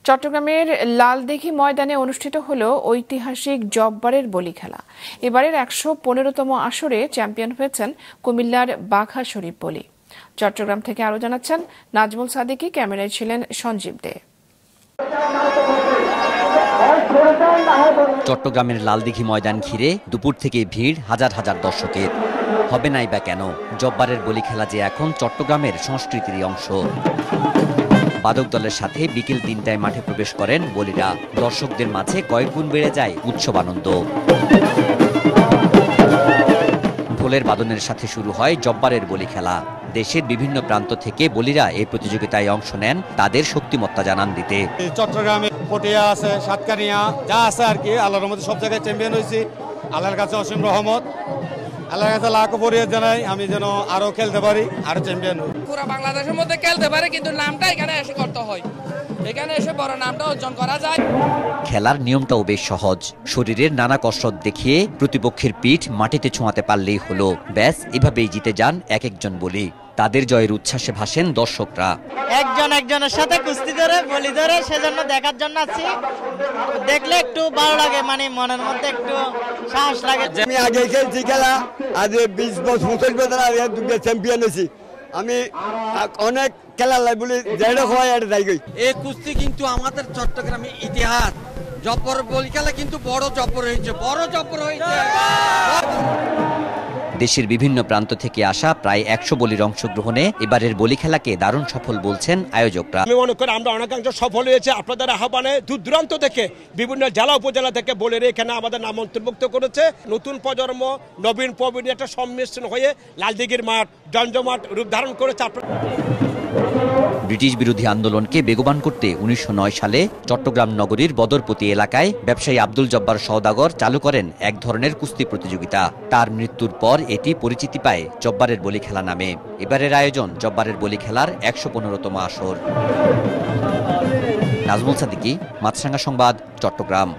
চট্টগ্রামের লালদিঘি ময়দানে অনুষ্ঠিত হলো ঐতিহাসিক জব্বারের বলি খেলা। এবারের ১১৫তম আসরে চ্যাম্পিয়ন হয়েছেন কুমিল্লার বাঘা শরীফ বলি। চট্টগ্রাম থেকে আরো জানাচ্ছেন নাজমুল সাদিকি, ক্যামেরায় ছিলেন সঞ্জীব দে। চট্টগ্রামের লালদিঘি ময়দান ঘিরে দুপুর থেকে ভিড় হাজার হাজার দর্শকের। হবে নাই বা কেন, জব্বারের বলি খেলা যে এখন চট্টগ্রামের সংস্কৃতির অংশ। বাদক দলের সাথে বিকেল ৩টায় মাঠে প্রবেশ করেন বলিরা। দর্শকদের মাঝে কয়েক গুণ বেড়ে যায় উৎসব আনন্দ। ঢোলের বাদনের সাথে শুরু হয় জব্বারের বলি খেলা। দেশের বিভিন্ন প্রান্ত থেকে বলিরা এই প্রতিযোগিতায় অংশ নেন তাদের শক্তিমত্তা জানান দিতে। চট্টগ্রামে পটিয়া আছে, সাতকানিয়া যা আছে আর কি, আল্লাহর রহমতে সব জায়গায় চ্যাম্পিয়ন হয়েছি। আল্লাহর কাছে অসীম রহমত, আল্লাহর কাছে লাখো ফরিয়াদ জানাই আমি যেন আরো খেলতে পারি, আরো চ্যাম্পিয়ন হই। পুরো বাংলাদেশের মধ্যে খেলতে পারে, কিন্তু নামটা এখানে এসে করতে হয়, এখানে এসে বড় নামটা অর্জন করা যায়। খেলার নিয়মটাও বেশ সহজ। শরীরের নানা কসরত দেখিয়ে প্রতিপক্ষের পিঠ মাটিতে ছোঁয়াতে পারলেই হলো, ব্যাস এভাবেই জিতে যান এক একজন বলি। তাদের জয়ের উচ্ছ্বাসে ভাসেন দর্শকরা। একজন একজনের সাথে কুস্তি ধরে বলি ধরে, সেজন্য দেখার জন্য আছি। দেখলে একটু ভালো লাগে, মানে মনের মধ্যে একটু সাহস লাগে। আমি আগে খেলছি খেলা, আজ 20 বছর 30 বছর আগে দুটো চ্যাম্পিয়ন হয়েছি। আমি অনেক খেলা লাই বলি যেটা হয় এটা যাই গই। এই কুস্তি কিন্তু আমাদের চট্টগ্রামে ইতিহাস। জব্বর বলি খেলা কিন্তু বড় জব্বর হয়েছে। দেশের বিভিন্ন প্রান্ত থেকে আসা প্রায় 100 বলির অংশগ্রহণে এবারের বলি খেলাকে দারুণ সফল বলছেন আয়োজকরা। আমি মনে করি আমরা অনেকাংশ সফল হয়েছে আপনাদের আহ্বানে। দূর দূরান্ত থেকে বিভিন্ন জেলা উপজেলা থেকে বলিরা এখানে আমাদের নাম অন্তর্ভুক্ত করেছে। নতুন প্রজন্ম নবীন প্রবীণ একটা সম্মিশ্রণ হয়ে লালদিঘির মাঠ জমজমাট রূপ ধারণ করেছে। ব্রিটিশ বিরোধী আন্দোলনকে বেগবান করতে ১৯০৯ সালে চট্টগ্রাম নগরীর বদরপতি এলাকায় ব্যবসায়ী আব্দুল জব্বার সওদাগর চালু করেন এক ধরনের কুস্তি প্রতিযোগিতা। তার মৃত্যুর পর এটি পরিচিতি পায় জব্বারের বলি খেলা নামে। এবারের আয়োজন জব্বারের বলি খেলার ১১৫তম আসর। নাজমুল সাদিকি, মাছরাঙ্গা সংবাদ, চট্টগ্রাম।